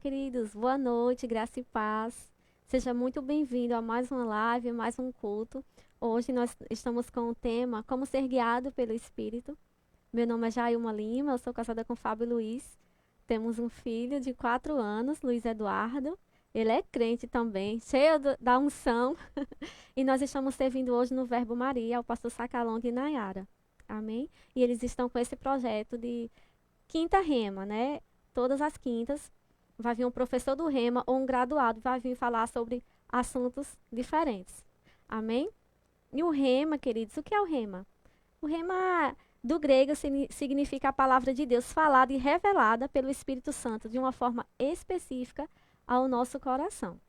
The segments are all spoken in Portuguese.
queridos. Boa noite, graça e paz. Seja muito bem-vindo a mais uma live, mais um culto. Hoje nós estamos com o tema Como Ser Guiado pelo Espírito. Meu nome é Jailma Lima, eu sou casada com Fábio Luiz. Temos um filho de 4 anos, Luiz Eduardo. Ele é crente também, cheio da unção. E nós estamos servindo hoje no Verbo Maria, ao pastor Sacalonga e Nayara. Amém? E eles estão com esse projeto de Quinta Rema, né? Todas as quintas vai vir um professor do Rema ou um graduado vai vir falar sobre assuntos diferentes. Amém? E o Rema, queridos, o que é o Rema? O Rema do grego significa a palavra de Deus falada e revelada pelo Espírito Santo de uma forma específica ao nosso coração.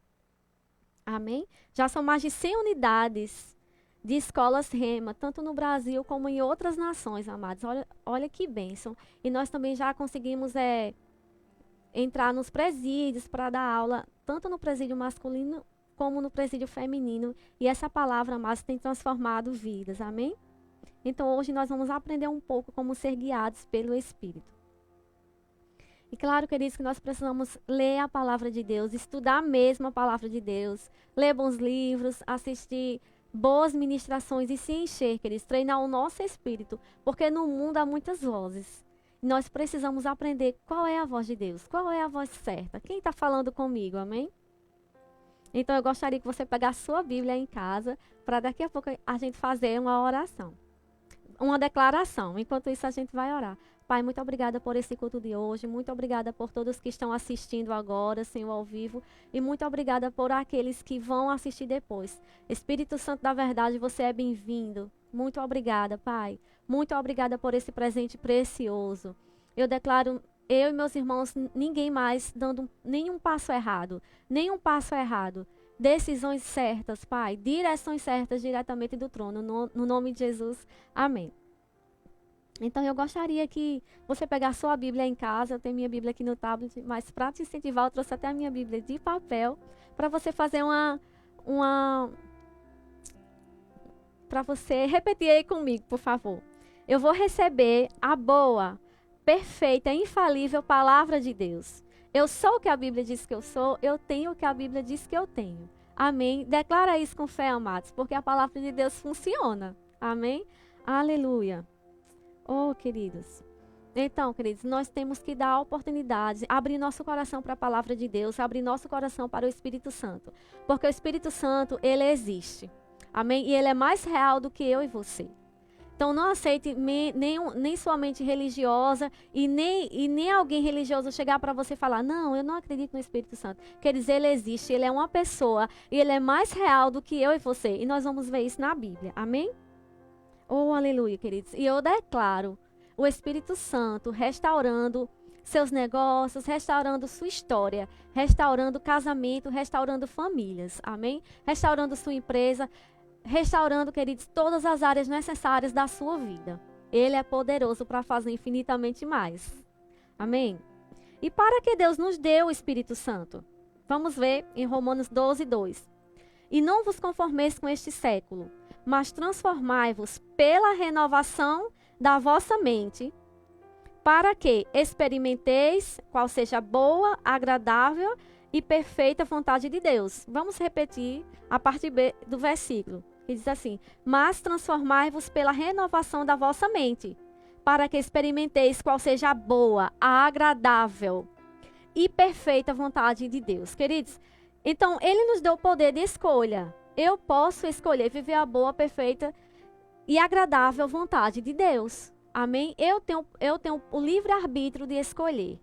Amém? Já são mais de 100 unidades de escolas Rema, tanto no Brasil como em outras nações, amados. Olha que bênção. E nós também já conseguimos entrar nos presídios para dar aula, tanto no presídio masculino como no presídio feminino. E essa palavra, amados, tem transformado vidas. Amém? Então, hoje nós vamos aprender um pouco como ser guiados pelo Espírito. E claro, queridos, que nós precisamos ler a palavra de Deus, estudar mesmo a palavra de Deus, ler bons livros, assistir boas ministrações e se encher, queridos, treinar o nosso espírito, porque no mundo há muitas vozes. Nós precisamos aprender qual é a voz de Deus, qual é a voz certa, quem está falando comigo, amém? Então eu gostaria que você pegasse sua Bíblia em casa, para daqui a pouco a gente fazer uma oração, uma declaração. Enquanto isso a gente vai orar. Pai, muito obrigada por esse culto de hoje, muito obrigada por todos que estão assistindo agora, Senhor, ao vivo, e muito obrigada por aqueles que vão assistir depois. Espírito Santo da verdade, você é bem-vindo. Muito obrigada, Pai. Muito obrigada por esse presente precioso. Eu declaro, eu e meus irmãos, ninguém mais dando nenhum passo errado, Decisões certas, Pai, direções certas diretamente do trono, no nome de Jesus. Amém. Então, eu gostaria que você pegasse sua Bíblia em casa. Eu tenho minha Bíblia aqui no tablet, mas para te incentivar, eu trouxe até a minha Bíblia de papel, para você fazer para você repetir aí comigo, por favor. Eu vou receber a boa, perfeita, infalível palavra de Deus. Eu sou o que a Bíblia diz que eu sou, eu tenho o que a Bíblia diz que eu tenho. Amém? Declara isso com fé, amados, porque a palavra de Deus funciona. Amém? Aleluia. Oh, queridos. Então, queridos, nós temos que dar oportunidades, abrir nosso coração para a palavra de Deus, abrir nosso coração para o Espírito Santo. Porque o Espírito Santo, ele existe. Amém? E ele é mais real do que eu e você. Então, não aceite nem sua mente religiosa e nem alguém religioso chegar para você e falar: não, eu não acredito no Espírito Santo. Quer dizer, ele existe, ele é uma pessoa e ele é mais real do que eu e você. E nós vamos ver isso na Bíblia. Amém? Oh, aleluia, queridos. E eu declaro o Espírito Santo restaurando seus negócios, restaurando sua história, restaurando casamento, restaurando famílias. Amém? Restaurando sua empresa, restaurando, queridos, todas as áreas necessárias da sua vida. Ele é poderoso para fazer infinitamente mais. Amém? E para que Deus nos deu o Espírito Santo? Vamos ver em Romanos 12, 2. E não vos conformeis com este século, mas transformai-vos pela renovação da vossa mente, para que experimenteis qual seja a boa, agradável e perfeita vontade de Deus. Vamos repetir a parte B do versículo, que diz assim: mas transformai-vos pela renovação da vossa mente, para que experimenteis qual seja a boa, a agradável e perfeita vontade de Deus. Queridos, então ele nos deu o poder de escolha. Eu posso escolher viver a boa, perfeita e agradável vontade de Deus. Amém? Eu tenho o livre-arbítrio de escolher.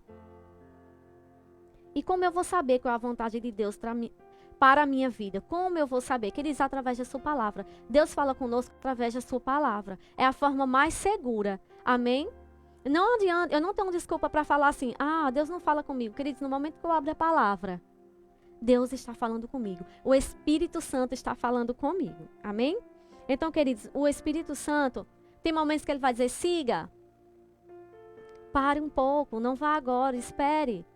E como eu vou saber qual é a vontade de Deus para a minha vida? Como eu vou saber? Queridos, através da sua palavra. Deus fala conosco através da sua palavra. É a forma mais segura. Amém? Não adianta, eu não tenho desculpa para falar assim: ah, Deus não fala comigo. Queridos, no momento que eu abro a palavra, Deus está falando comigo. O Espírito Santo está falando comigo. Amém? Então, queridos, o Espírito Santo, tem momentos que ele vai dizer: siga. Pare um pouco, não vá agora, espere.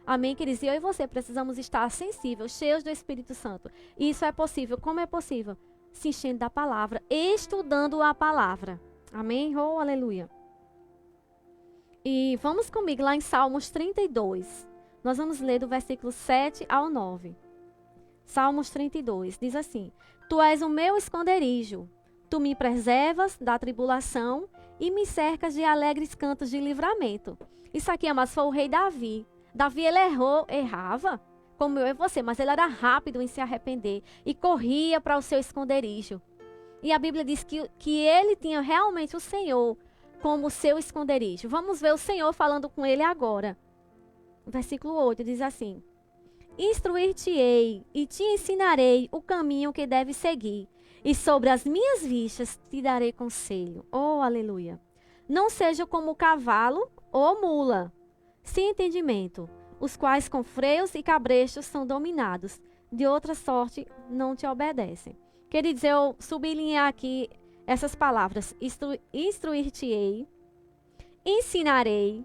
Amém, queridos? E eu e você precisamos estar sensíveis, cheios do Espírito Santo. E isso é possível. Como é possível? Se enchendo da palavra, estudando a palavra. Amém? Oh, aleluia. E vamos comigo lá em Salmos 32. Nós vamos ler do versículo 7 ao 9. Salmos 32, diz assim: Tu és o meu esconderijo, tu me preservas da tribulação e me cercas de alegres cantos de livramento. Isso aqui, mas foi o rei Davi. Davi, ele errava, como eu e você, mas ele era rápido em se arrepender e corria para o seu esconderijo. E a Bíblia diz que ele tinha realmente o Senhor como seu esconderijo. Vamos ver o Senhor falando com ele agora. Versículo 8 diz assim: Instruir-te-ei e te ensinarei o caminho que deves seguir, e sobre as minhas vistas te darei conselho. Oh, aleluia! Não seja como o cavalo ou mula, sem entendimento, os quais com freios e cabrechos são dominados, de outra sorte não te obedecem. Queridos, eu sublinhei aqui essas palavras: instruir-te-ei, ensinarei,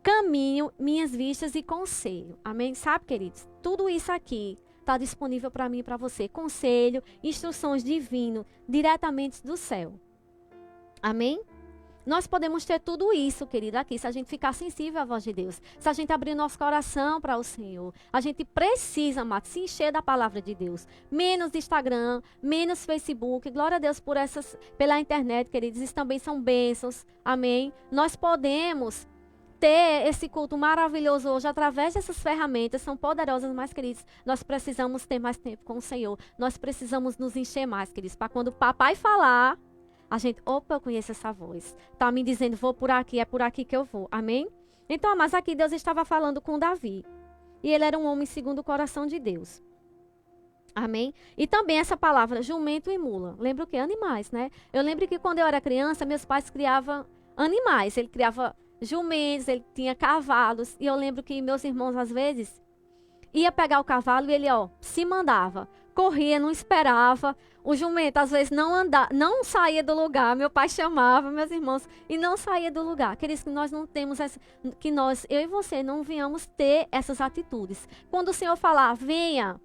caminho, minhas vistas e conselho. Amém? Sabe, queridos? Tudo isso aqui está disponível para mim e para você. Conselho, instruções divinas, diretamente do céu. Amém? Nós podemos ter tudo isso, querido, aqui, se a gente ficar sensível à voz de Deus. Se a gente abrir nosso coração para o Senhor. A gente precisa, amado, se encher da palavra de Deus. Menos Instagram, menos Facebook. Glória a Deus pela internet, queridos. Isso também são bênçãos. Amém? Nós podemos ter esse culto maravilhoso hoje através dessas ferramentas, são poderosas, mas, queridos, nós precisamos ter mais tempo com o Senhor. Nós precisamos nos encher mais, queridos, para quando o papai falar, a gente, opa, eu conheço essa voz. Está me dizendo, vou por aqui, é por aqui que eu vou. Amém? Então, mas aqui Deus estava falando com Davi. E ele era um homem segundo o coração de Deus. Amém? E também essa palavra, jumento e mula. Lembra o quê? Animais, né? Eu lembro que quando eu era criança, meus pais criavam animais. Ele criava jumentos, ele tinha cavalos. E eu lembro que meus irmãos, às vezes, ia pegar o cavalo e ele, se mandava. Corria, não esperava. O jumento, às vezes, não saía do lugar. Meu pai chamava, meus irmãos, e não saía do lugar. Queridos, que nós não temos eu e você, não venhamos ter essas atitudes. Quando o Senhor falar, venha,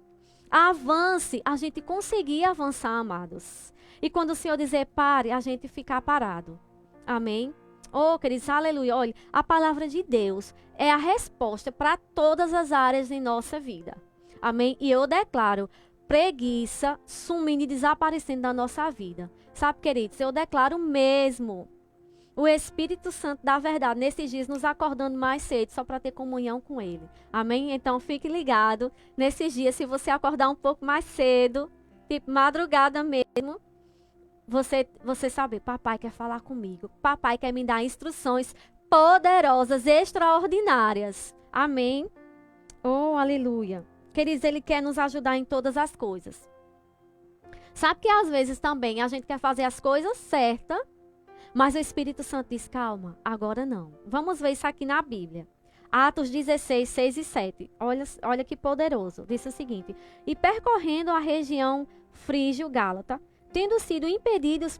avance, a gente conseguir avançar, amados. E quando o Senhor dizer pare, a gente ficar parado. Amém? Oh, queridos, aleluia. Olha, a palavra de Deus é a resposta para todas as áreas em nossa vida. Amém? E eu declaro preguiça sumindo e desaparecendo da nossa vida. Sabe, queridos, eu declaro mesmo o Espírito Santo da verdade nesses dias nos acordando mais cedo só para ter comunhão com Ele. Amém? Então fique ligado nesses dias, se você acordar um pouco mais cedo, tipo madrugada mesmo, você sabe, papai quer falar comigo. Papai quer me dar instruções poderosas, extraordinárias. Amém? Oh, aleluia. Queridos, Ele quer nos ajudar em todas as coisas. Sabe que às vezes também a gente quer fazer as coisas certas, mas o Espírito Santo diz, calma, agora não. Vamos ver isso aqui na Bíblia. Atos 16, 6 e 7. Olha que poderoso. Diz o seguinte: E percorrendo a região frígio-gálata, tendo sido impedidos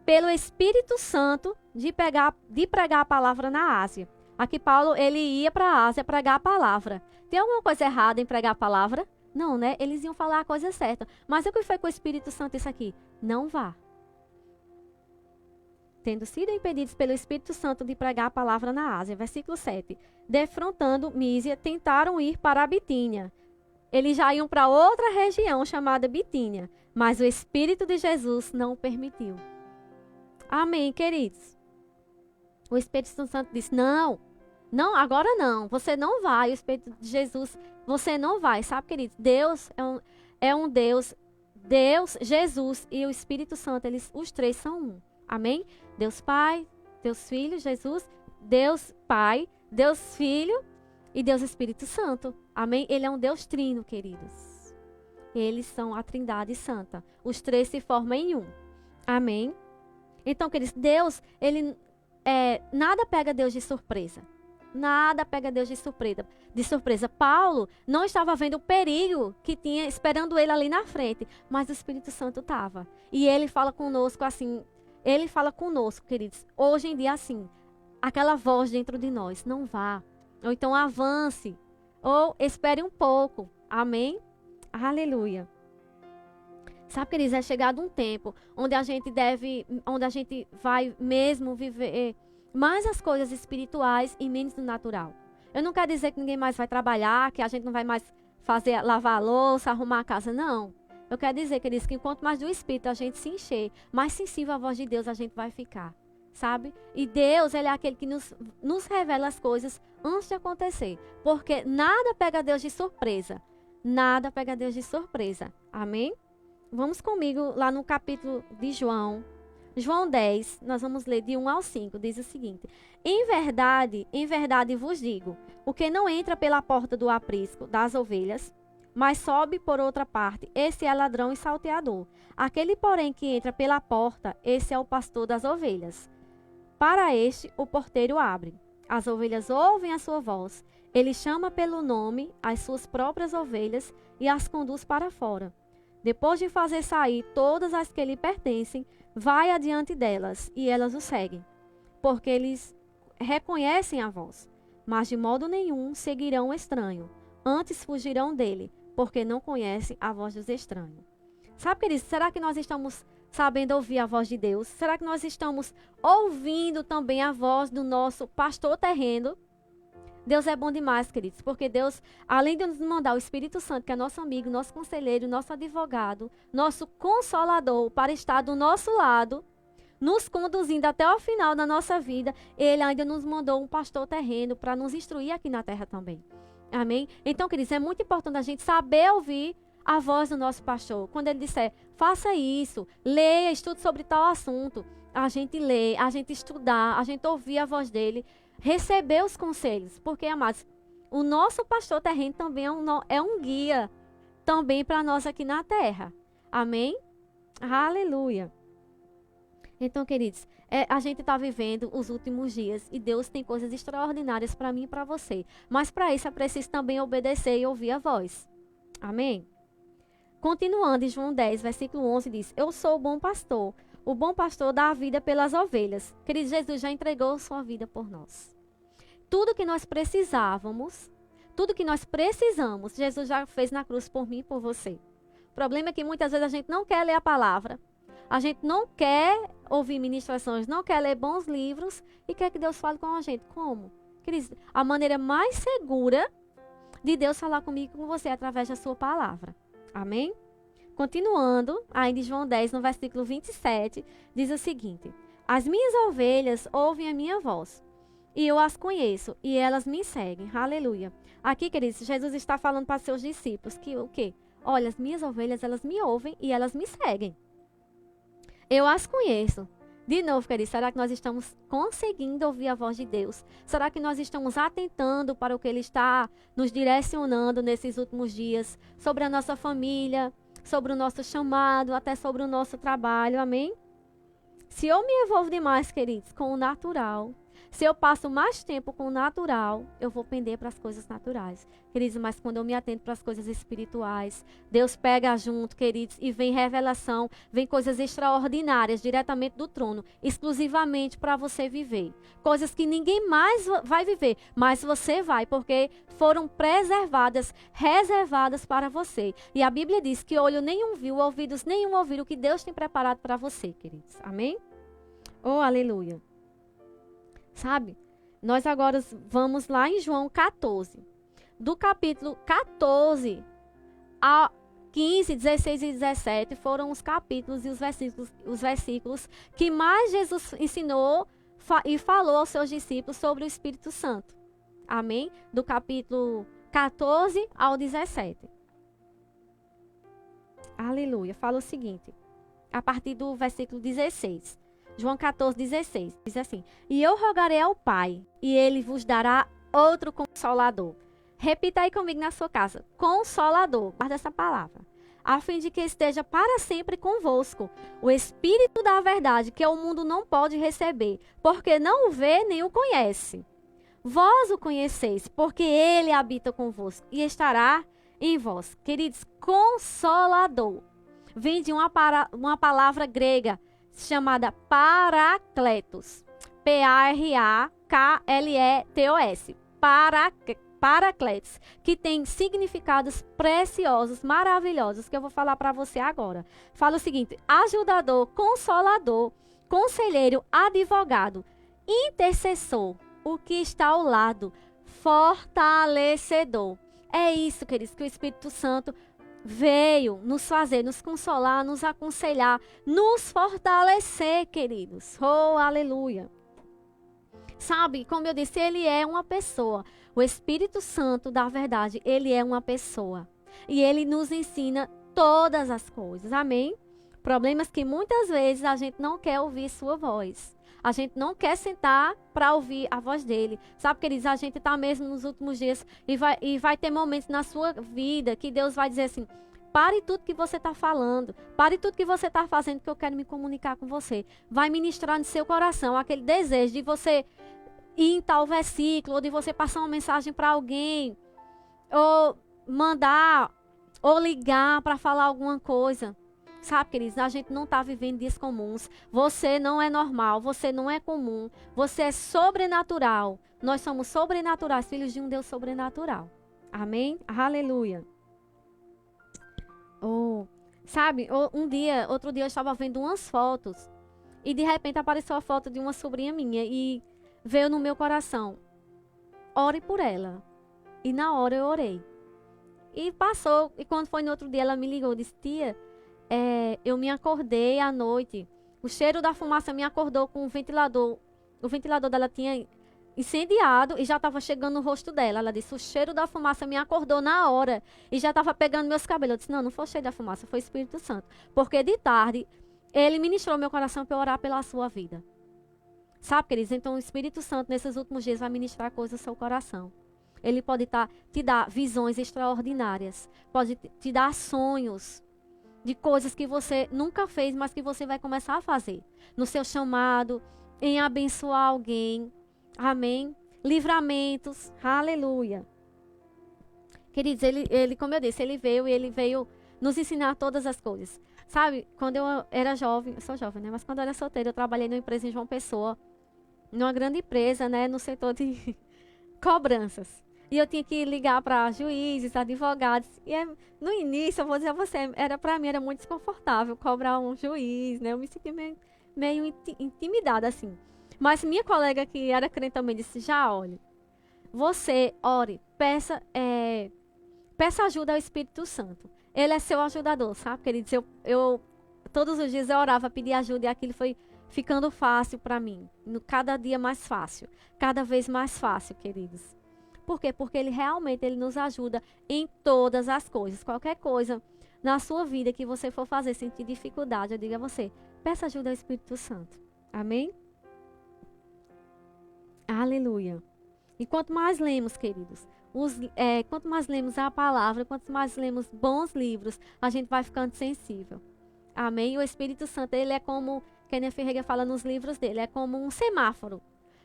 pelo Espírito Santo de pregar a palavra na Ásia. Aqui Paulo, ele ia para a Ásia pregar a palavra. Tem alguma coisa errada em pregar a palavra? Não, né? Eles iam falar a coisa certa. Mas o que foi com o Espírito Santo isso aqui? Não vá. Tendo sido impedidos pelo Espírito Santo de pregar a palavra na Ásia. Versículo 7. Defrontando Mísia, tentaram ir para a Bitínia. Eles já iam para outra região chamada Bitínia. Mas o Espírito de Jesus não o permitiu. Amém, queridos? O Espírito Santo disse, não, agora não, você não vai. O Espírito de Jesus, você não vai. Sabe, queridos, Deus é um Deus, Jesus e o Espírito Santo, os três são um. Amém? Deus Pai, Deus Filho, Jesus, Deus Pai, Deus Filho e Deus Espírito Santo. Amém? Ele é um Deus trino, queridos. Eles são a Trindade Santa. Os três se formam em um. Amém? Então, queridos, Deus, nada pega Deus de surpresa. Nada pega Deus de surpresa. Paulo não estava vendo o perigo que tinha esperando ele ali na frente, mas o Espírito Santo estava. E ele fala conosco assim, queridos, hoje em dia assim, aquela voz dentro de nós, não vá. Ou então avance, ou espere um pouco. Amém? Aleluia. Sabe, queridos, é chegado um tempo onde a gente vai mesmo viver mais as coisas espirituais e menos do natural. Eu não quero dizer que ninguém mais vai trabalhar, que a gente não vai mais lavar a louça, arrumar a casa, não. Eu quero dizer, queridos, que quanto mais do Espírito a gente se encher, mais sensível à voz de Deus a gente vai ficar, sabe? E Deus, Ele é aquele que nos revela as coisas antes de acontecer. Porque nada pega Deus de surpresa. Nada pega Deus de surpresa. Amém? Vamos comigo lá no capítulo de João. João 10, nós vamos ler de 1 ao 5. Diz o seguinte: em verdade vos digo, o que não entra pela porta do aprisco das ovelhas, mas sobe por outra parte, esse é ladrão e salteador. Aquele, porém, que entra pela porta, esse é o pastor das ovelhas. Para este, o porteiro abre. As ovelhas ouvem a sua voz. Ele chama pelo nome as suas próprias ovelhas e as conduz para fora. Depois de fazer sair todas as que lhe pertencem, vai adiante delas, e elas o seguem, porque eles reconhecem a voz. Mas de modo nenhum seguirão o estranho, antes fugirão dele, porque não conhecem a voz dos estranhos. Sabe, queridos, será que nós estamos sabendo ouvir a voz de Deus? Será que nós estamos ouvindo também a voz do nosso pastor terreno? Deus é bom demais, queridos, porque Deus, além de nos mandar o Espírito Santo, que é nosso amigo, nosso conselheiro, nosso advogado, nosso consolador, para estar do nosso lado, nos conduzindo até o final da nossa vida, Ele ainda nos mandou um pastor terreno para nos instruir aqui na terra também. Amém? Então, queridos, é muito importante a gente saber ouvir a voz do nosso pastor. Quando ele disser, faça isso, leia, estude sobre tal assunto, a gente lê, a gente estudar, a gente ouvir a voz dele, receber os conselhos. Porque, amados, o nosso pastor terreno também é um guia também para nós aqui na terra. Amém? Aleluia. Então, queridos, a gente está vivendo os últimos dias e Deus tem coisas extraordinárias para mim e para você. Mas para isso é preciso também obedecer e ouvir a voz. Amém? Continuando em João 10, versículo 11, diz: eu sou o bom pastor. O bom pastor dá a vida pelas ovelhas. Querido, Jesus já entregou sua vida por nós. Tudo que nós precisávamos, tudo que nós precisamos, Jesus já fez na cruz por mim e por você. O problema é que muitas vezes a gente não quer ler a palavra. A gente não quer ouvir ministrações, não quer ler bons livros e quer que Deus fale com a gente. Como? Queridos, a maneira mais segura de Deus falar comigo e com você é através da sua palavra. Amém? Continuando, ainda em João 10, no versículo 27, diz o seguinte: as minhas ovelhas ouvem a minha voz, e eu as conheço, e elas me seguem. Aleluia. Aqui, queridos, Jesus está falando para seus discípulos que o quê? Olha, as minhas ovelhas, elas me ouvem e elas me seguem. Eu as conheço. De novo, queridos, será que nós estamos conseguindo ouvir a voz de Deus? Será que nós estamos atentando para o que Ele está nos direcionando nesses últimos dias? Sobre a nossa família, sobre o nosso chamado, até sobre o nosso trabalho, amém? Se eu me envolvo demais, queridos, com o natural, se eu passo mais tempo com o natural, eu vou pender para as coisas naturais. Queridos, mas quando eu me atento para as coisas espirituais, Deus pega junto, queridos, e vem revelação, vem coisas extraordinárias diretamente do trono, exclusivamente para você viver. Coisas que ninguém mais vai viver, mas você vai, porque foram preservadas, reservadas para você. E a Bíblia diz que olho nenhum viu, ouvidos nenhum ouviram o que Deus tem preparado para você, queridos. Amém? Oh, aleluia. Sabe? Nós agora vamos lá em João 14. Do capítulo 14 a 15, 16 e 17 foram os capítulos e os versículos que mais Jesus ensinou e falou aos seus discípulos sobre o Espírito Santo. Amém? Do capítulo 14 ao 17. Aleluia. Fala o seguinte, a partir do versículo 16. João 14, 16, diz assim: e eu rogarei ao Pai, e Ele vos dará outro Consolador. Repita aí comigo na sua casa: Consolador, guarda essa palavra. A fim de que esteja para sempre convosco o Espírito da verdade, que o mundo não pode receber, porque não o vê nem o conhece. Vós o conheceis, porque Ele habita convosco e estará em vós. Queridos, Consolador vem de uma palavra grega chamada Paracletos. P-A-R-A-K-L-E-T-O-S. Paracletos, que tem significados preciosos, maravilhosos, que eu vou falar para você agora. Fala o seguinte: ajudador, consolador, conselheiro, advogado, intercessor, o que está ao lado, fortalecedor. É isso, queridos, que o Espírito Santo veio nos fazer, nos consolar, nos aconselhar, nos fortalecer, queridos. Oh, aleluia. Sabe, como eu disse, ele é uma pessoa. O Espírito Santo da verdade, ele é uma pessoa. E ele nos ensina todas as coisas. Amém? Problemas que muitas vezes a gente não quer ouvir sua voz. A gente não quer sentar para ouvir a voz dele. Sabe, queridos, a gente está mesmo nos últimos dias e vai ter momentos na sua vida que Deus vai dizer assim: pare tudo que você está falando, pare tudo que você está fazendo, que eu quero me comunicar com você. Vai ministrar no seu coração aquele desejo de você ir em tal versículo, ou de você passar uma mensagem para alguém, ou mandar, ou ligar para falar alguma coisa. Sabe, queridos, a gente não está vivendo dias comuns. Você não é normal, você não é comum. Você é sobrenatural. Nós somos sobrenaturais, filhos de um Deus sobrenatural. Amém? Aleluia. Oh, sabe, outro dia eu estava vendo umas fotos e de repente apareceu a foto de uma sobrinha minha e veio no meu coração: ore por ela. E na hora eu orei. E passou, e quando foi no outro dia ela me ligou e disse: tia, eu me acordei à noite, o cheiro da fumaça me acordou com o ventilador dela tinha incendiado e já estava chegando no rosto dela. Ela disse: o cheiro da fumaça me acordou na hora e já estava pegando meus cabelos. Eu disse: não foi o cheiro da fumaça, foi o Espírito Santo, porque de tarde ele ministrou meu coração para orar pela sua vida. Sabe, queridos, então o Espírito Santo nesses últimos dias vai ministrar coisas no seu coração. Ele pode te dar visões extraordinárias, pode te dar sonhos de coisas que você nunca fez, mas que você vai começar a fazer. No seu chamado, em abençoar alguém. Amém? Livramentos. Aleluia. Queridos, ele, como eu disse, ele veio nos ensinar todas as coisas. Sabe, quando eu era jovem, eu sou jovem, né? Mas quando eu era solteira, eu trabalhei numa empresa em João Pessoa, numa grande empresa, né? No setor de cobranças. E eu tinha que ligar para juízes, advogados. E no início, eu vou dizer a você, para mim era muito desconfortável cobrar um juiz, né? Eu me senti meio intimidada, assim. Mas minha colega que era crente também disse: já olhe, você ore, peça ajuda ao Espírito Santo. Ele é seu ajudador, sabe, queridos? Eu todos os dias eu orava, pedia ajuda e aquilo foi ficando fácil para mim. Cada dia mais fácil, cada vez mais fácil, queridos. Por quê? Porque ele nos ajuda em todas as coisas. Qualquer coisa na sua vida que você for fazer, sentir dificuldade, eu digo a você, peça ajuda ao Espírito Santo. Amém? Aleluia. E quanto mais lemos, queridos, quanto mais lemos a palavra, quanto mais lemos bons livros, a gente vai ficando sensível. Amém? O Espírito Santo, ele é como, Kenneth Ferreira fala nos livros dele, é como um semáforo.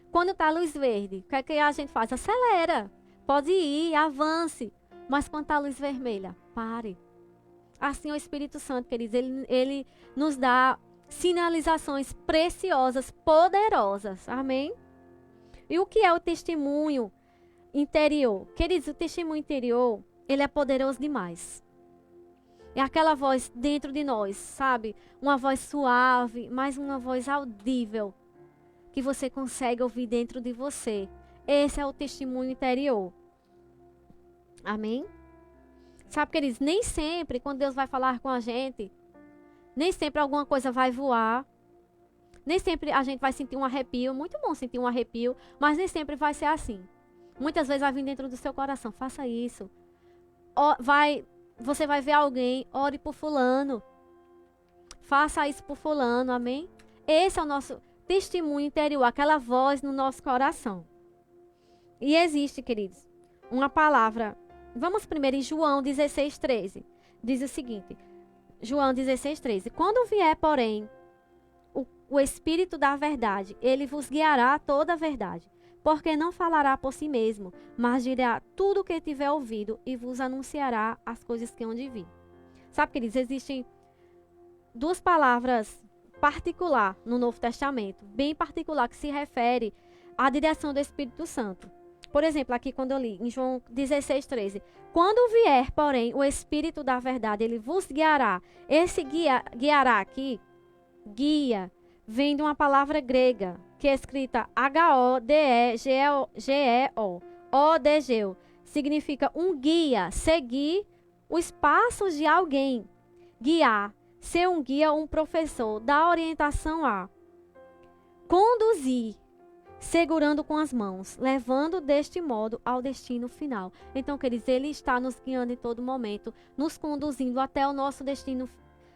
Quando está a luz verde, o que a gente faz? Acelera. Pode ir, avance. Mas quando está a luz vermelha, pare. Assim é o Espírito Santo, queridos, ele nos dá sinalizações preciosas, poderosas. Amém? E o que é o testemunho interior? Queridos, o testemunho interior, ele é poderoso demais. É aquela voz dentro de nós, sabe? Uma voz suave, mas uma voz audível, que você consegue ouvir dentro de você. Esse é o testemunho interior. Amém? Sabe, queridos, nem sempre, quando Deus vai falar com a gente, nem sempre alguma coisa vai voar. Nem sempre a gente vai sentir um arrepio. Muito bom sentir um arrepio, mas nem sempre vai ser assim. Muitas vezes vai vir dentro do seu coração. Faça isso. Você vai ver alguém, ore por fulano. Faça isso por fulano, amém? Esse é o nosso testemunho interior, aquela voz no nosso coração. E existe, queridos, uma palavra. Vamos primeiro em João 16:13. Diz o seguinte, João 16:13. Quando vier, porém, o Espírito da verdade, ele vos guiará a toda a verdade, porque não falará por si mesmo, mas dirá tudo o que tiver ouvido e vos anunciará as coisas que hão de vir. Sabe, queridos, existem duas palavras particular no Novo Testamento, bem particular, que se refere à direção do Espírito Santo. Por exemplo, aqui quando eu li, em João 16:13. Quando vier, porém, o Espírito da verdade, ele vos guiará. Esse guiará aqui, guia, vem de uma palavra grega, que é escrita H-O-D-E-G-E-O, Odegeu significa um guia, seguir os passos de alguém. Guiar, ser um guia, um professor, dar orientação a. Conduzir, segurando com as mãos, levando deste modo ao destino final. Então, queridos, Ele está nos guiando em todo momento, nos conduzindo até o nosso destino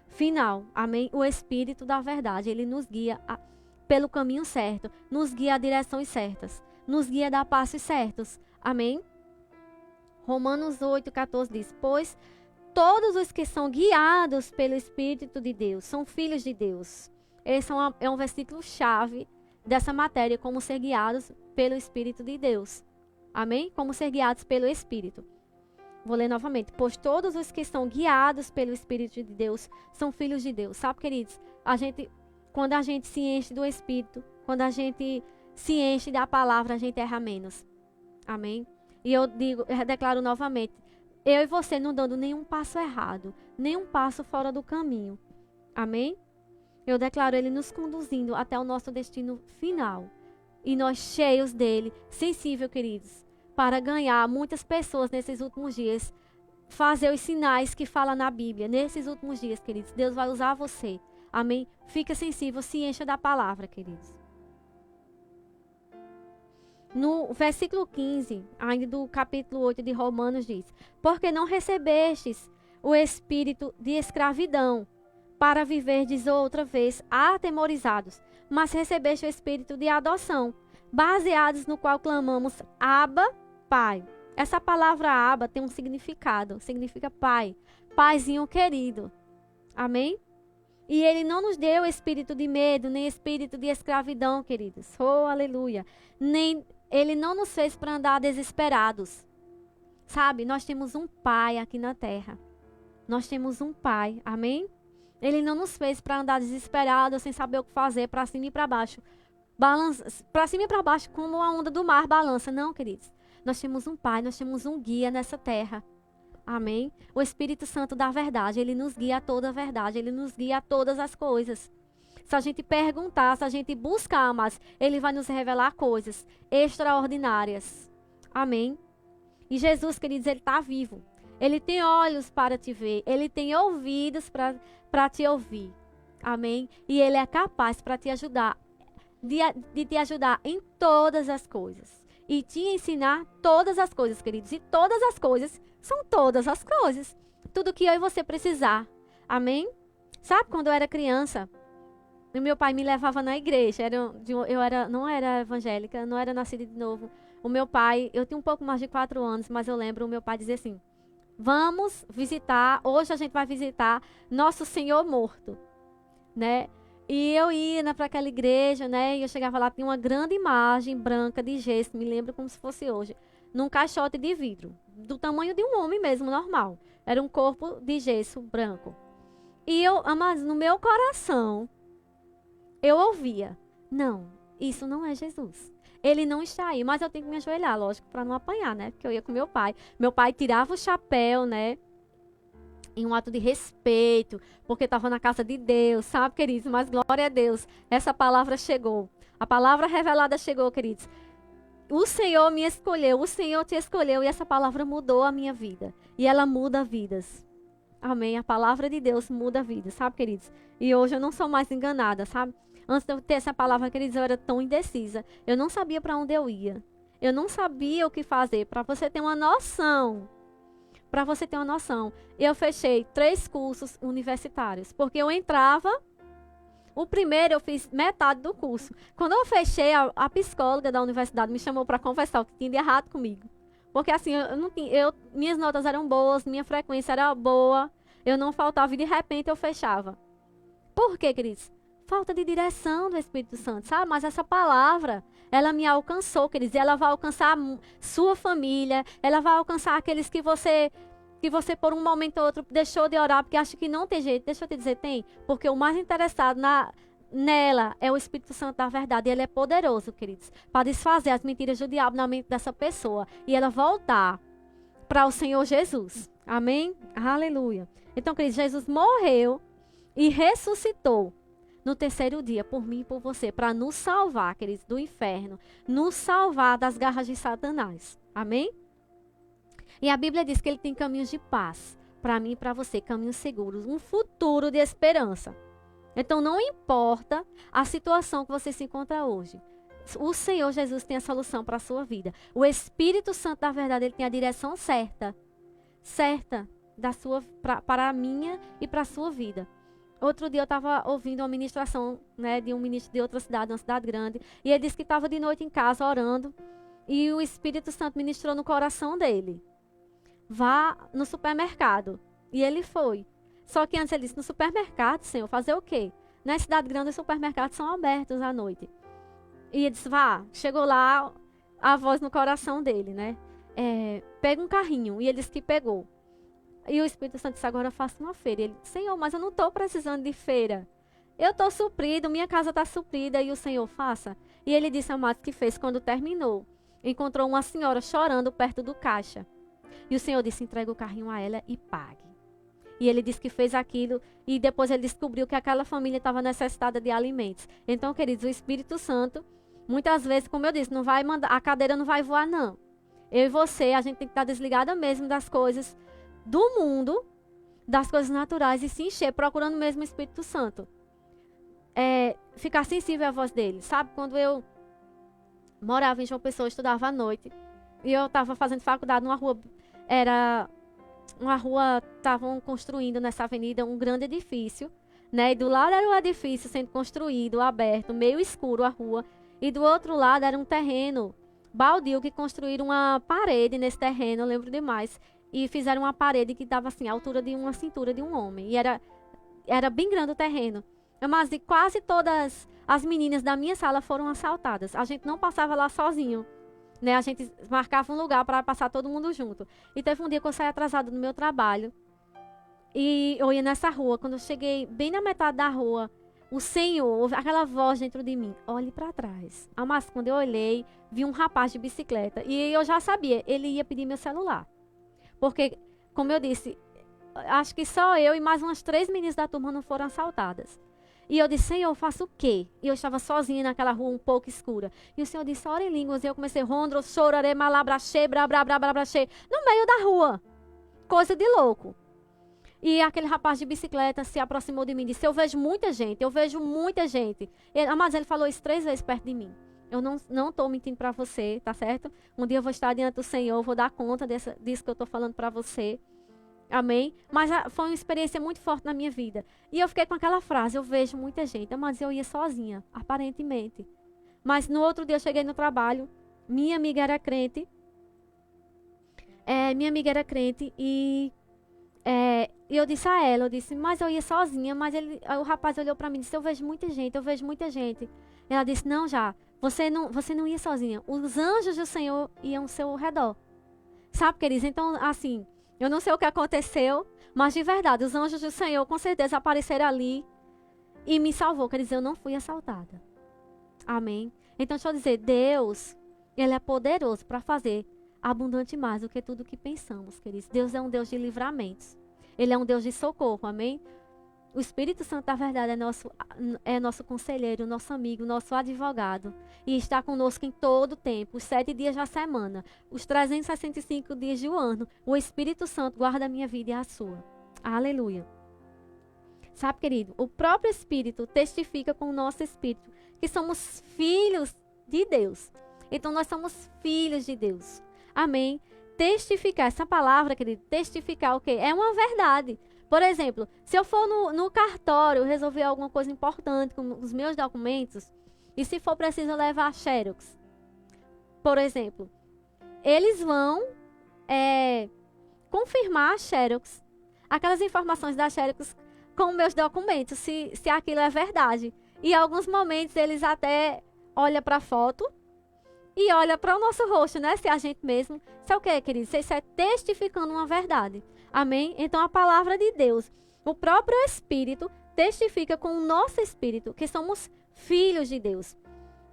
final. Amém? O Espírito da verdade, Ele nos guia pelo caminho certo, nos guia a direções certas, nos guia a dar passos certos. Amém? Romanos 8,14 diz: pois todos os que são guiados pelo Espírito de Deus são filhos de Deus. Esse é um versículo chave dessa matéria, como ser guiados pelo Espírito de Deus. Amém? Como ser guiados pelo Espírito. Vou ler novamente. Pois todos os que são guiados pelo Espírito de Deus são filhos de Deus. Sabe, queridos? Quando a gente se enche do Espírito, quando a gente se enche da palavra, a gente erra menos. Amém? E eu declaro novamente, eu e você não dando nenhum passo errado, nenhum passo fora do caminho. Amém? Eu declaro Ele nos conduzindo até o nosso destino final. E nós cheios dEle, sensível, queridos, para ganhar muitas pessoas nesses últimos dias, fazer os sinais que fala na Bíblia. Nesses últimos dias, queridos, Deus vai usar você. Amém? Fica sensível, se encha da palavra, queridos. No versículo 15, ainda do capítulo 8 de Romanos, diz: porque não recebestes o espírito de escravidão, para viverdes outra vez atemorizados, mas recebeste o espírito de adoção, baseados no qual clamamos: Abba, Pai. Essa palavra Abba tem um significado, significa pai, paizinho querido. Amém? E Ele não nos deu espírito de medo, nem espírito de escravidão, queridos. Oh, aleluia. Ele não nos fez para andar desesperados. Sabe, nós temos um pai aqui na terra. Nós temos um pai, amém? Ele não nos fez para andar desesperados, sem saber o que fazer, para cima e para baixo. Para cima e para baixo, como a onda do mar balança. Não, queridos. Nós temos um pai, nós temos um guia nessa terra. Amém? O Espírito Santo da verdade, Ele nos guia a toda a verdade, Ele nos guia a todas as coisas. Se a gente perguntar, se a gente buscar, mas Ele vai nos revelar coisas extraordinárias. Amém? E Jesus, queridos, Ele está vivo. Ele tem olhos para te ver, Ele tem ouvidos para te ouvir. Amém? E Ele é capaz para te ajudar, de te ajudar em todas as coisas. E te ensinar todas as coisas, queridos. E todas as coisas são todas as coisas. Tudo que eu e você precisar. Amém? Sabe, quando eu era criança, o meu pai me levava na igreja. Não era evangélica, não era nascida de novo. O meu pai, eu tinha um pouco mais de 4 anos, mas eu lembro o meu pai dizer assim: vamos visitar, hoje a gente vai visitar Nosso Senhor morto, né? E eu ia para aquela igreja, né? E eu chegava lá, tinha uma grande imagem branca de gesso, me lembro como se fosse hoje, num caixote de vidro, do tamanho de um homem mesmo, normal. Era um corpo de gesso branco. E mas no meu coração, eu ouvia: não, isso não é Jesus. Ele não está aí, mas eu tenho que me ajoelhar, lógico, para não apanhar, né? Porque eu ia com meu pai. Meu pai tirava o chapéu, né? Em um ato de respeito, porque estava na casa de Deus, sabe, queridos? Mas glória a Deus, essa palavra chegou. A palavra revelada chegou, queridos. O Senhor me escolheu, o Senhor te escolheu, e essa palavra mudou a minha vida. E ela muda vidas. Amém? A palavra de Deus muda vidas, sabe, queridos? E hoje eu não sou mais enganada, sabe? Antes de eu ter essa palavra, queridos, eu era tão indecisa. Eu não sabia para onde eu ia. Eu não sabia o que fazer. Para você ter uma noção. Para você ter uma noção, eu fechei 3 cursos universitários, porque eu entrava, o primeiro eu fiz metade do curso. Quando eu fechei, a psicóloga da universidade me chamou para conversar o que tinha de errado comigo. Porque assim, minhas notas eram boas, minha frequência era boa, eu não faltava e de repente eu fechava. Por quê, queridos? Falta de direção do Espírito Santo, sabe? Mas essa palavra, ela me alcançou, queridos. Ela vai alcançar sua família, ela vai alcançar aqueles que você por um momento ou outro deixou de orar porque acha que não tem jeito. Deixa eu te dizer, tem. Porque o mais interessado nela é o Espírito Santo da verdade. E ele é poderoso, queridos, para desfazer as mentiras do diabo na mente dessa pessoa. E ela voltar para o Senhor Jesus. Amém? Aleluia. Então, queridos, Jesus morreu e ressuscitou no terceiro dia, por mim e por você, para nos salvar, queridos, do inferno, nos salvar das garras de Satanás. Amém? E a Bíblia diz que ele tem caminhos de paz para mim e para você, caminhos seguros, um futuro de esperança. Então não importa a situação que você se encontra hoje. O Senhor Jesus tem a solução para a sua vida. O Espírito Santo da verdade, ele tem a direção certa para a minha e para a sua vida. Outro dia eu estava ouvindo uma ministração, né, de um ministro de outra cidade, uma cidade grande, e ele disse que estava de noite em casa orando, e o Espírito Santo ministrou no coração dele. Vá no supermercado. E ele foi. Só que antes ele disse, no supermercado, Senhor, fazer o quê? Na cidade grande, os supermercados são abertos à noite. E ele disse, vá. Chegou lá, a voz no coração dele, né? Pega um carrinho. E ele disse que pegou. E o Espírito Santo disse, agora eu faço uma feira. E ele disse, Senhor, mas eu não estou precisando de feira. Eu estou suprido, minha casa está suprida. E o Senhor faça. E ele disse, amados, que fez quando terminou. Encontrou uma senhora chorando perto do caixa. E o Senhor disse, entrega o carrinho a ela e pague. E ele disse que fez aquilo e depois ele descobriu que aquela família estava necessitada de alimentos. Então, queridos, o Espírito Santo, muitas vezes, como eu disse, não vai mandar, a cadeira não vai voar, não. Eu e você, a gente tem que estar desligada mesmo das coisas do mundo, das coisas naturais e se encher, procurando mesmo o Espírito Santo. Ficar sensível à voz dele. Sabe, quando eu morava em João Pessoa, estudava à noite, e eu estava fazendo faculdade numa rua, estavam construindo nessa avenida um grande edifício, né? E do lado era o edifício sendo construído, aberto, meio escuro a rua. E do outro lado era um terreno baldio que construíram uma parede nesse terreno, eu lembro demais. E fizeram uma parede que dava assim, a altura de uma cintura de um homem. E era bem grande o terreno. Mas quase todas as meninas da minha sala foram assaltadas. A gente não passava lá sozinho. Né, a gente marcava um lugar para passar todo mundo junto. E teve um dia que eu saí atrasada no meu trabalho. E eu ia nessa rua. Quando eu cheguei bem na metade da rua, o Senhor, aquela voz dentro de mim, olhe para trás. Mas quando eu olhei, vi um rapaz de bicicleta. E eu já sabia, ele ia pedir meu celular. Porque, como eu disse, acho que só eu e mais umas 3 meninas da turma não foram assaltadas. E eu disse, Senhor, eu faço o quê? E eu estava sozinha naquela rua um pouco escura. E o Senhor disse, ora em línguas. E eu comecei, rondro, chorare, malabraxê, brabrabrabraxê, no meio da rua. Coisa de louco. E aquele rapaz de bicicleta se aproximou de mim e disse, eu vejo muita gente, eu vejo muita gente. Mas ele falou isso 3 vezes perto de mim. Eu não estou mentindo para você, tá certo? Um dia eu vou estar diante do Senhor, vou dar conta disso que eu estou falando para você. Amém? Mas foi uma experiência muito forte na minha vida. E eu fiquei com aquela frase, eu vejo muita gente. Mas eu ia sozinha, aparentemente. Mas no outro dia eu cheguei no trabalho, minha amiga era crente. E eu disse a ela, mas eu ia sozinha. Mas o rapaz olhou para mim e disse, eu vejo muita gente, eu vejo muita gente. Ela disse, não, você não ia sozinha. Os anjos do Senhor iam ao seu redor. Sabe, queridos? Então, assim, eu não sei o que aconteceu, mas de verdade, os anjos do Senhor com certeza apareceram ali e me salvou. Quer dizer, eu não fui assaltada. Amém? Então, deixa eu dizer, Deus, Ele é poderoso para fazer abundante mais do que tudo que pensamos, queridos. Deus é um Deus de livramentos. Ele é um Deus de socorro, amém? O Espírito Santo da verdade é nosso conselheiro, nosso amigo, nosso advogado. E está conosco em todo o tempo, os 7 dias da semana, os 365 dias do ano. O Espírito Santo guarda a minha vida e a sua. Aleluia. Sabe, querido, o próprio Espírito testifica com o nosso Espírito que somos filhos de Deus. Então, nós somos filhos de Deus. Amém? Testificar, essa palavra, querido, testificar o quê? É uma verdade. Por exemplo, se eu for no cartório resolver alguma coisa importante com os meus documentos, e se for preciso levar a Xerox, por exemplo, eles vão confirmar a Xerox, aquelas informações da Xerox com meus documentos, se aquilo é verdade. E em alguns momentos eles até olham para a foto e olham para o nosso rosto, né? Se a gente mesmo. Isso é o que, queridos? Isso é testificando uma verdade. Amém? Então a palavra de Deus, o próprio Espírito, testifica com o nosso Espírito que somos filhos de Deus.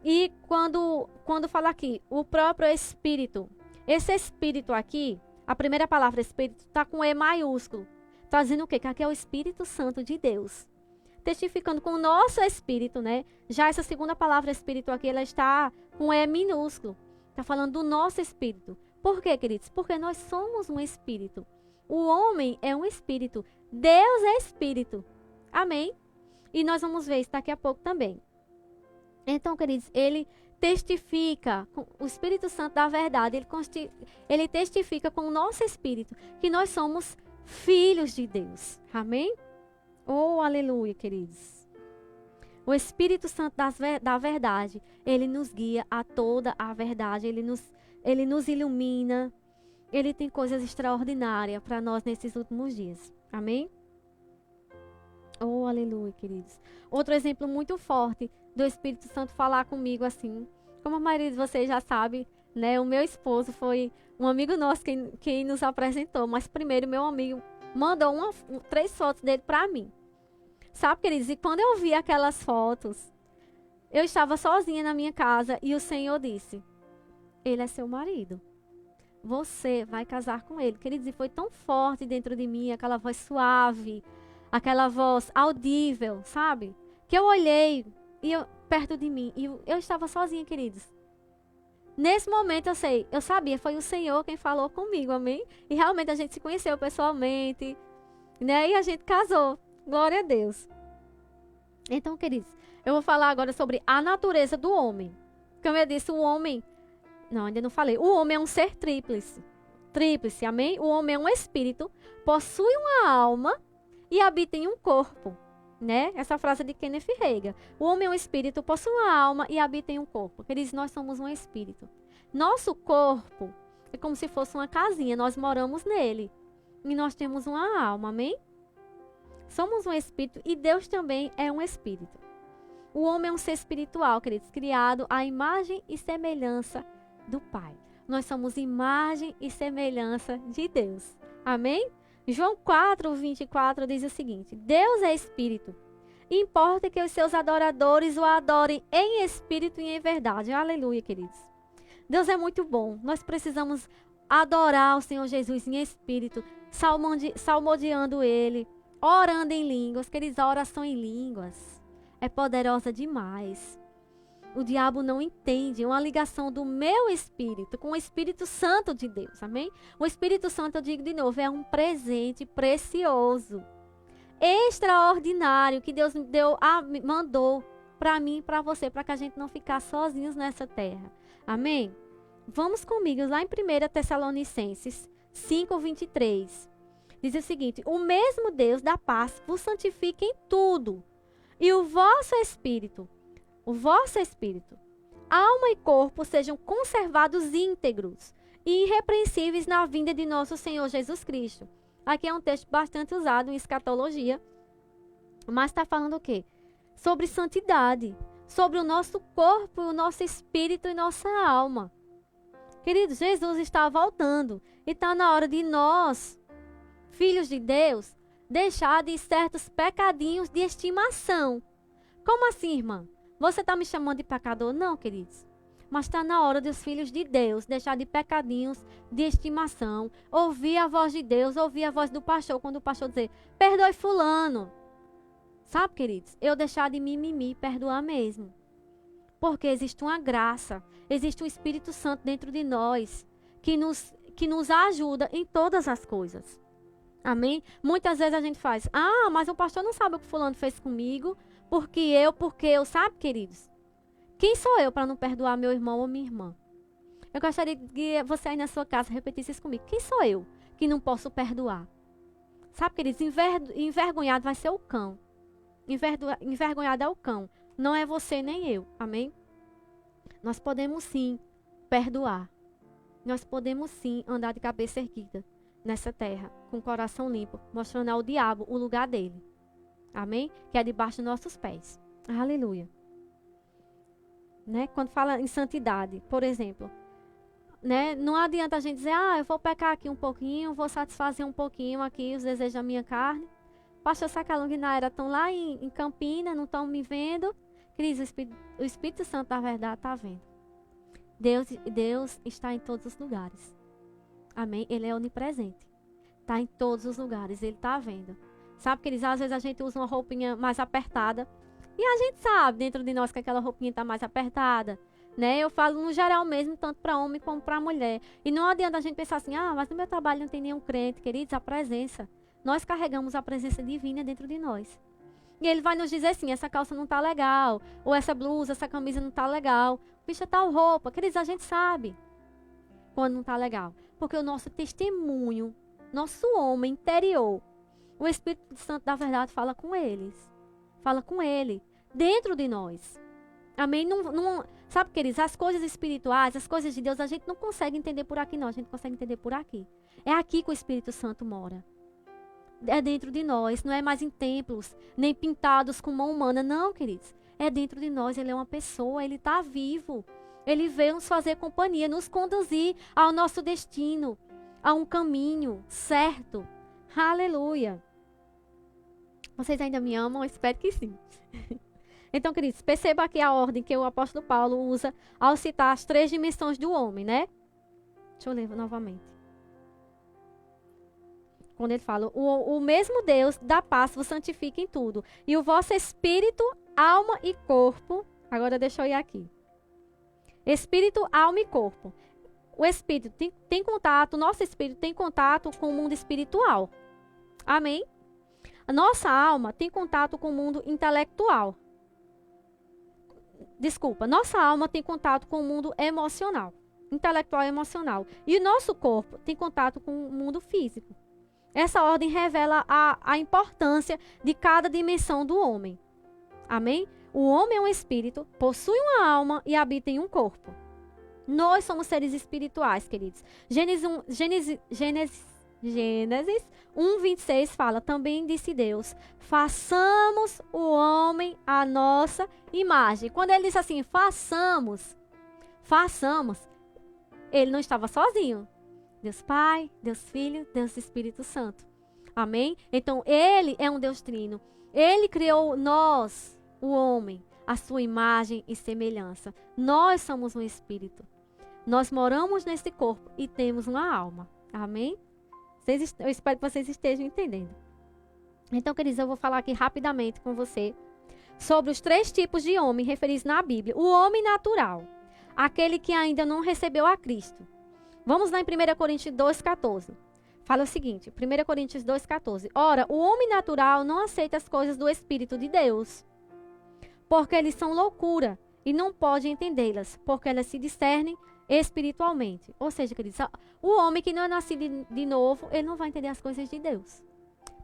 E quando fala aqui, o próprio Espírito, esse Espírito aqui, a primeira palavra Espírito está com E maiúsculo. Está dizendo o quê? Que aqui é o Espírito Santo de Deus. testificando com o nosso espírito, né? Já essa segunda palavra espírito aqui, ela está com E minúsculo. Está falando do nosso espírito. Por quê, queridos? Porque nós somos um espírito. O homem é um espírito. Deus é espírito. Amém? E nós vamos ver isso daqui a pouco também. Então, queridos, ele testifica, o Espírito Santo da verdade, ele testifica com o nosso espírito que nós somos filhos de Deus. Amém? Oh, aleluia, queridos. O Espírito Santo da verdade, ele nos guia a toda a verdade, ele nos ilumina, ele tem coisas extraordinárias para nós nesses últimos dias. Amém? Oh, aleluia, queridos. Outro exemplo muito forte do Espírito Santo falar comigo assim, como a maioria de vocês já sabe, né? O meu esposo foi um amigo nosso quem nos apresentou, mas primeiro meu amigo mandou 3 fotos dele para mim. Sabe, queridos? E quando eu vi aquelas fotos, eu estava sozinha na minha casa e o Senhor disse: ele é seu marido. Você vai casar com ele. Queridos, e foi tão forte dentro de mim, aquela voz suave, aquela voz audível, sabe? Que eu olhei perto de mim e eu estava sozinha, queridos. Nesse momento eu sabia, foi o Senhor quem falou comigo, amém? E realmente a gente se conheceu pessoalmente, né? E a gente casou. Glória a Deus. Então, queridos, eu vou falar agora sobre a natureza do homem. Como eu disse, o homem... Não, ainda não falei. O homem é um ser tríplice. Tríplice, amém? O homem é um espírito, possui uma alma e habita em um corpo, né? Essa frase é de Kenneth Reagan. O homem é um espírito, possui uma alma e habita em um corpo. Queridos, nós somos um espírito. Nosso corpo é como se fosse uma casinha, nós moramos nele. E nós temos uma alma, amém? Somos um espírito e Deus também é um espírito. O homem é um ser espiritual, queridos, criado à imagem e semelhança do Pai. Nós somos imagem e semelhança de Deus. Amém? João 4:24 diz o seguinte: Deus é espírito. Importa que os seus adoradores o adorem em espírito e em verdade. Aleluia, queridos. Deus é muito bom. Nós precisamos adorar o Senhor Jesus em espírito, salmodiando Ele, orando em línguas. Queridos, a oração em línguas é poderosa demais. O diabo não entende, é uma ligação do meu espírito com o Espírito Santo de Deus, amém? O Espírito Santo, eu digo de novo, é um presente precioso, extraordinário, que Deus mandou para mim e para você, para que a gente não ficasse sozinhos nessa terra, amém? Vamos comigo lá em 1 Tessalonicenses 5:23, diz o seguinte: o mesmo Deus da paz vos santifique em tudo, e o vosso espírito, alma e corpo sejam conservados íntegros e irrepreensíveis na vinda de nosso Senhor Jesus Cristo. Aqui é um texto bastante usado em escatologia, mas está falando o quê? Sobre santidade, sobre o nosso corpo, o nosso espírito e nossa alma. Queridos, Jesus está voltando e está na hora de nós, filhos de Deus, deixar de certos pecadinhos de estimação. Como assim, irmã? Você está me chamando de pecador? Não, queridos. Mas está na hora dos filhos de Deus deixar de pecadinhos de estimação. Ouvir a voz de Deus, ouvir a voz do pastor. Quando o pastor dizer, perdoe fulano. Sabe, queridos? Eu deixar de mimimi, perdoar mesmo. Porque existe uma graça. Existe um Espírito Santo dentro de nós. Que nos ajuda em todas as coisas. Amém? Muitas vezes a gente faz, mas o pastor não sabe o que fulano fez comigo. Porque eu, sabe, queridos? Quem sou eu para não perdoar meu irmão ou minha irmã? Eu gostaria que você aí na sua casa repetisse isso comigo. Quem sou eu que não posso perdoar? Sabe, queridos? Envergonhado vai ser o cão. Envergonhado é o cão. Não é você nem eu. Amém? Nós podemos sim perdoar. Nós podemos sim andar de cabeça erguida nessa terra, com o coração limpo, mostrando ao diabo o lugar dele. Amém? Que é debaixo dos nossos pés. Aleluia. Né? Quando fala em santidade, por exemplo, né? Não adianta a gente dizer, eu vou pecar aqui um pouquinho, vou satisfazer um pouquinho aqui os desejos da minha carne. Pastor Sacalão e Naira estão lá em Campina, não estão me vendo. Cris, o Espírito Santo da verdade está vendo. Deus está em todos os lugares. Amém? Ele é onipresente. Está em todos os lugares, ele está vendo. Sabe, queridos, às vezes a gente usa uma roupinha mais apertada. E a gente sabe dentro de nós que aquela roupinha está mais apertada. Né? Eu falo no geral mesmo, tanto para homem como para mulher. E não adianta a gente pensar assim, mas no meu trabalho não tem nenhum crente. Queridos, a presença. Nós carregamos a presença divina dentro de nós. E ele vai nos dizer assim, essa calça não tá legal. Ou essa blusa, essa camisa não tá legal. Bicha, tal roupa. Queridos, a gente sabe quando não tá legal. Porque o nosso testemunho, nosso homem interior, o Espírito Santo da verdade fala com eles. Fala com ele. Dentro de nós. Amém? Sabe, queridos, as coisas espirituais, as coisas de Deus, a gente não consegue entender por aqui, não. A gente consegue entender por aqui. É aqui que o Espírito Santo mora. É dentro de nós. Não é mais em templos, nem pintados com mão humana. Não, queridos. É dentro de nós. Ele é uma pessoa. Ele está vivo. Ele veio nos fazer companhia, nos conduzir ao nosso destino, a um caminho certo. Aleluia. Vocês ainda me amam? Eu espero que sim. Então, queridos, perceba aqui a ordem que o apóstolo Paulo usa ao citar as 3 dimensões do homem, né? Deixa eu ler novamente. Quando ele fala, o mesmo Deus da paz vos santifica em tudo. E o vosso espírito, alma e corpo. Agora deixa eu ir aqui. Espírito, alma e corpo. O espírito tem contato, o nosso espírito tem contato com o mundo espiritual. Amém? A nossa alma tem contato com o mundo intelectual. Desculpa, nossa alma tem contato com o mundo emocional, intelectual e emocional. E o nosso corpo tem contato com o mundo físico. Essa ordem revela a importância de cada dimensão do homem. Amém? O homem é um espírito, possui uma alma e habita em um corpo. Nós somos seres espirituais, queridos. Gênesis 1:26 fala, também disse Deus, façamos o homem à nossa imagem. Quando ele disse assim, façamos, ele não estava sozinho. Deus Pai, Deus Filho, Deus Espírito Santo. Amém? Então, ele é um Deus trino. Ele criou nós, o homem, a sua imagem e semelhança. Nós somos um espírito. Nós moramos nesse corpo e temos uma alma. Amém? Eu espero que vocês estejam entendendo. Então, queridos, eu vou falar aqui rapidamente com você sobre os 3 tipos de homem referidos na Bíblia. O homem natural, aquele que ainda não recebeu a Cristo. Vamos lá em 1 Coríntios 2,14. Fala o seguinte, 1 Coríntios 2,14. Ora, o homem natural não aceita as coisas do Espírito de Deus, porque eles são loucura e não pode entendê-las, porque elas se discernem espiritualmente. Ou seja, queridos, o homem que não é nascido de novo, ele não vai entender as coisas de Deus.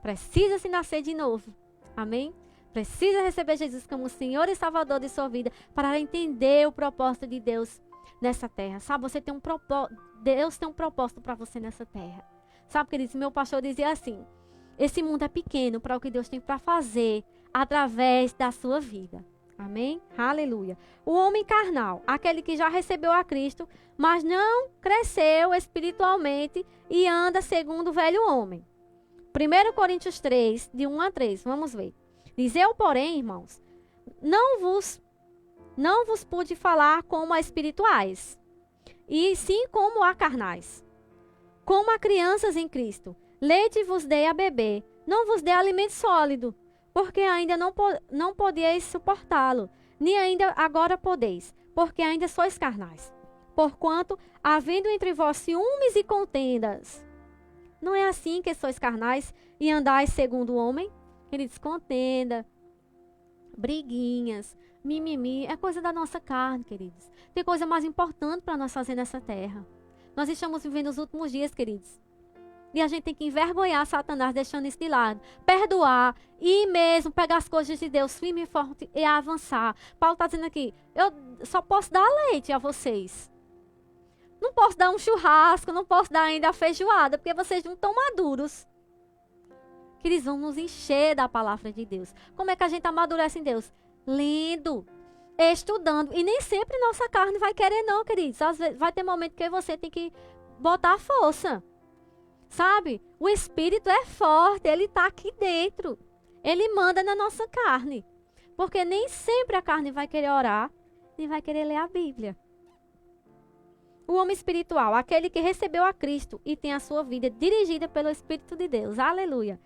Precisa se nascer de novo. Amém? Precisa receber Jesus como Senhor e Salvador de sua vida para entender o propósito de Deus nessa terra. Sabe, você tem um propósito, Deus tem um propósito para você nessa terra. Sabe, queridos, meu pastor dizia assim, esse mundo é pequeno para o que Deus tem para fazer através da sua vida. Amém? Aleluia. O homem carnal, aquele que já recebeu a Cristo, mas não cresceu espiritualmente e anda segundo o velho homem. 1 Coríntios 3, de 1 a 3, vamos ver. Diz, eu, porém, irmãos, não vos pude falar como a espirituais, e sim como a carnais, como a crianças em Cristo. Leite vos dei a beber, não vos dei alimento sólido, porque ainda não podíeis suportá-lo, nem ainda agora podeis, porque ainda sois carnais. Porquanto, havendo entre vós ciúmes e contendas, não é assim que sois carnais e andais segundo o homem? Queridos, contenda, briguinhas, mimimi, é coisa da nossa carne, queridos. Tem coisa mais importante para nós fazer nessa terra. Nós estamos vivendo os últimos dias, queridos. E a gente tem que envergonhar Satanás, deixando isso de lado. Perdoar e mesmo pegar as coisas de Deus firme e forte e avançar. Paulo está dizendo aqui, eu só posso dar leite a vocês. Não posso dar um churrasco, não posso dar ainda a feijoada, porque vocês não estão maduros. Que eles vão nos encher da palavra de Deus. Como é que a gente amadurece em Deus? Lendo, estudando. E nem sempre nossa carne vai querer não, queridos. Às vezes vai ter momento que você tem que botar a força. Sabe? O Espírito é forte, ele está aqui dentro. Ele manda na nossa carne. Porque nem sempre a carne vai querer orar, nem vai querer ler a Bíblia. O homem espiritual, aquele que recebeu a Cristo e tem a sua vida dirigida pelo Espírito de Deus. Aleluia.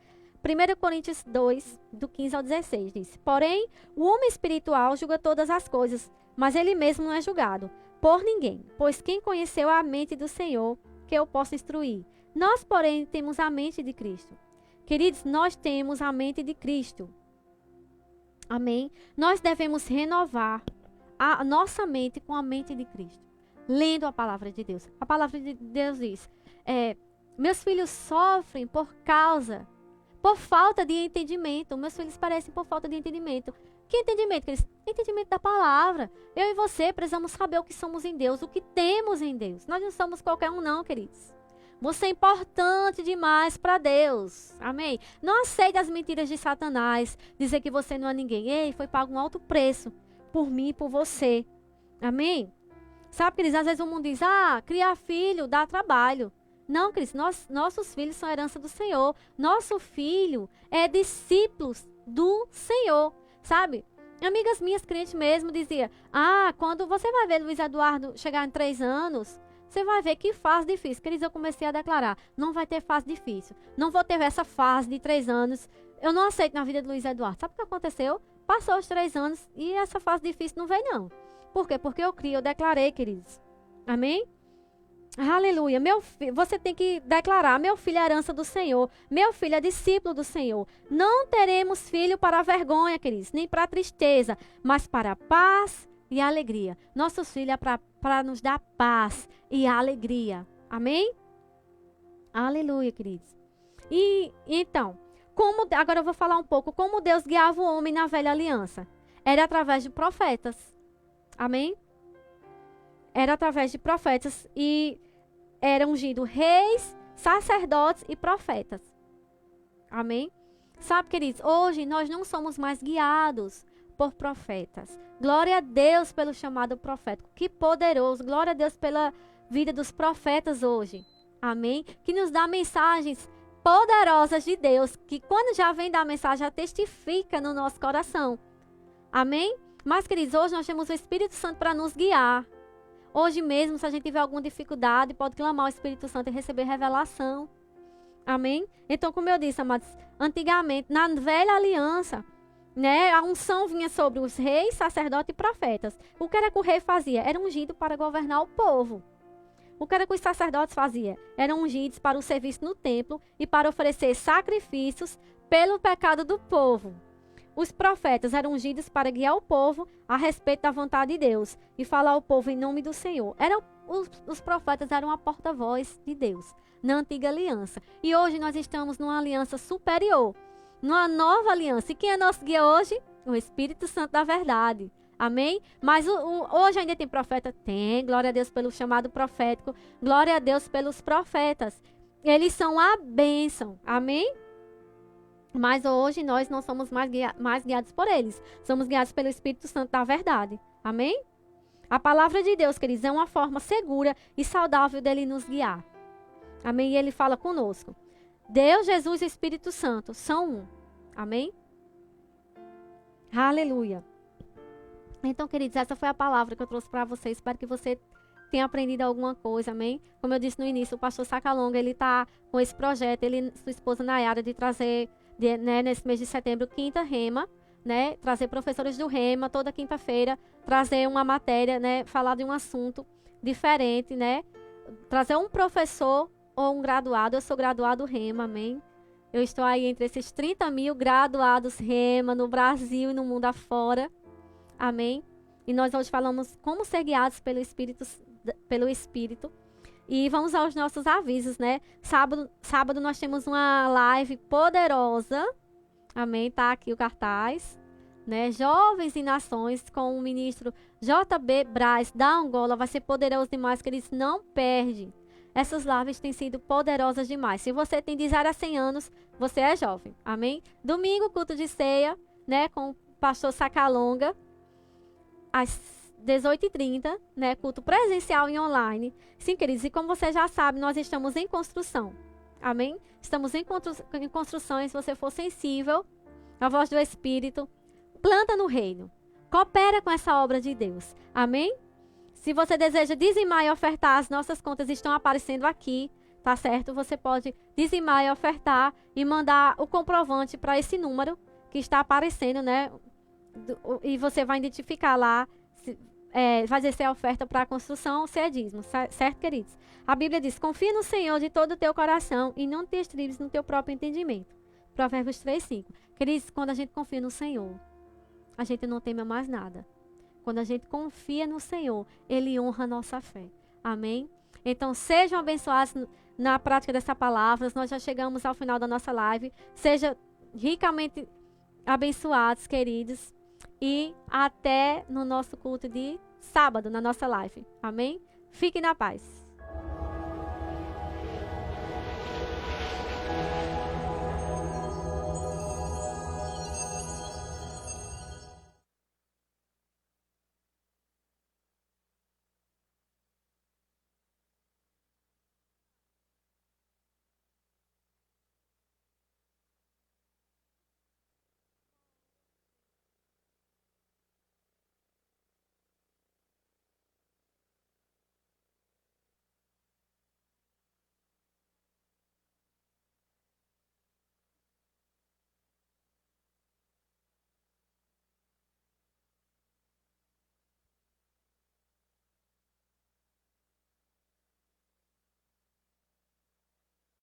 1 Coríntios 2, do 15 ao 16, diz: Porém, o homem espiritual julga todas as coisas, mas ele mesmo não é julgado por ninguém. Pois quem conheceu a mente do Senhor, que eu possa instruir? Nós, porém, temos a mente de Cristo. Queridos, nós temos a mente de Cristo. Amém? Nós devemos renovar a nossa mente com a mente de Cristo, lendo a palavra de Deus. A palavra de Deus diz: meus filhos sofrem por falta de entendimento. Meus filhos parecem por falta de entendimento. Que entendimento, queridos? Entendimento da palavra. Eu e você precisamos saber o que somos em Deus, o que temos em Deus. Nós não somos qualquer um, não, queridos. Você é importante demais para Deus. Amém? Não aceite as mentiras de Satanás. Dizer que você não é ninguém. Ei, foi pago um alto preço por mim e por você. Amém? Sabe, queridos, às vezes o mundo diz: criar filho dá trabalho. Não, queridos, nossos filhos são herança do Senhor. Nosso filho é discípulos do Senhor. Sabe? Amigas minhas, crentes mesmo, dizia: quando você vai ver Luiz Eduardo chegar em 3 anos... Você vai ver que fase difícil. Queridos, eu comecei a declarar: não vai ter fase difícil. Não vou ter essa fase de 3 anos. Eu não aceito na vida de Luiz Eduardo. Sabe o que aconteceu? Passou os 3 anos e essa fase difícil não veio, não. Por quê? Porque eu criei, eu declarei, queridos. Amém? Aleluia. Você tem que declarar: meu filho é herança do Senhor. Meu filho é discípulo do Senhor. Não teremos filho para a vergonha, queridos, nem para a tristeza, mas para a paz e alegria. Nossos filhos é para nos dar paz e alegria. Amém? Aleluia, queridos. E então, agora eu vou falar um pouco como Deus guiava o homem na velha aliança. Era através de profetas. Amém? Era através de profetas e eram ungidos reis, sacerdotes e profetas. Amém? Sabe, queridos, hoje nós não somos mais guiados por profetas. Glória a Deus pelo chamado profético. Que poderoso. Glória a Deus pela vida dos profetas hoje. Amém? Que nos dá mensagens poderosas de Deus, que quando já vem dar a mensagem, já testifica no nosso coração. Amém? Mas, queridos, hoje nós temos o Espírito Santo para nos guiar. Hoje mesmo, se a gente tiver alguma dificuldade, pode clamar ao Espírito Santo e receber revelação. Amém? Então, como eu disse, amados, antigamente, na velha aliança, a unção vinha sobre os reis, sacerdotes e profetas. O que era que o rei fazia? Era ungido para governar o povo. O que era que os sacerdotes faziam? Eram ungidos para o serviço no templo e para oferecer sacrifícios pelo pecado do povo. Os profetas eram ungidos para guiar o povo a respeito da vontade de Deus e falar ao povo em nome do Senhor. Os profetas eram a porta-voz de Deus na antiga aliança. E hoje nós estamos numa aliança superior, numa nova aliança. E quem é nosso guia hoje? O Espírito Santo da verdade. Amém? Mas hoje ainda tem profeta? Tem. Glória a Deus pelo chamado profético. Glória a Deus pelos profetas. Eles são a bênção. Amém? Mas hoje nós não somos mais guiados por eles. Somos guiados pelo Espírito Santo da verdade. Amém? A palavra de Deus, queridos, é uma forma segura e saudável dele nos guiar. Amém? E ele fala conosco. Deus, Jesus e Espírito Santo são um. Amém? Aleluia. Então, queridos, essa foi a palavra que eu trouxe para você. Espero que você tenha aprendido alguma coisa, amém? Como eu disse no início, o pastor Sacalonga, ele está com esse projeto, ele e sua esposa Nayara, de trazer, nesse mês de setembro, quinta Rema, trazer professores do Rema, toda quinta-feira, trazer uma matéria, falar de um assunto diferente, trazer um professor ou um graduado. Eu sou graduado Rema, amém? Eu estou aí entre esses 30 mil graduados Rema no Brasil e no mundo afora. Amém? E nós hoje falamos como ser guiados pelo Espírito. E vamos aos nossos avisos, Sábado nós temos uma live poderosa. Amém? Tá aqui o cartaz. Jovens e Nações com o ministro J.B. Braz da Angola. Vai ser poderoso demais, que eles não perdem. Essas lives têm sido poderosas demais. Se você tem de 0 a 100 anos, você é jovem. Amém? Domingo, culto de ceia, com o pastor Sacalonga. Às 18h30, culto presencial e online. Sim, queridos, e como você já sabe, nós estamos em construção. Amém? Estamos em construção, e se você for sensível à voz do Espírito, planta no reino. Coopera com essa obra de Deus. Amém? Se você deseja dizimar e ofertar, as nossas contas estão aparecendo aqui. tá certo? Você pode dizimar e ofertar e mandar o comprovante para esse número que está aparecendo, né? E você vai identificar lá, fazer se é oferta para a construção ou se é dízimo, certo, queridos? A Bíblia diz, confia no Senhor de todo o teu coração e não te estribes no teu próprio entendimento. Provérbios 3:5. Queridos, quando a gente confia no Senhor, a gente não teme mais nada. Quando a gente confia no Senhor, Ele honra a nossa fé. Amém? Então, sejam abençoados na prática dessa palavra. Nós já chegamos ao final da nossa live. Sejam ricamente abençoados, queridos. E até no nosso culto de sábado, na nossa live. Amém? Fiquem na paz.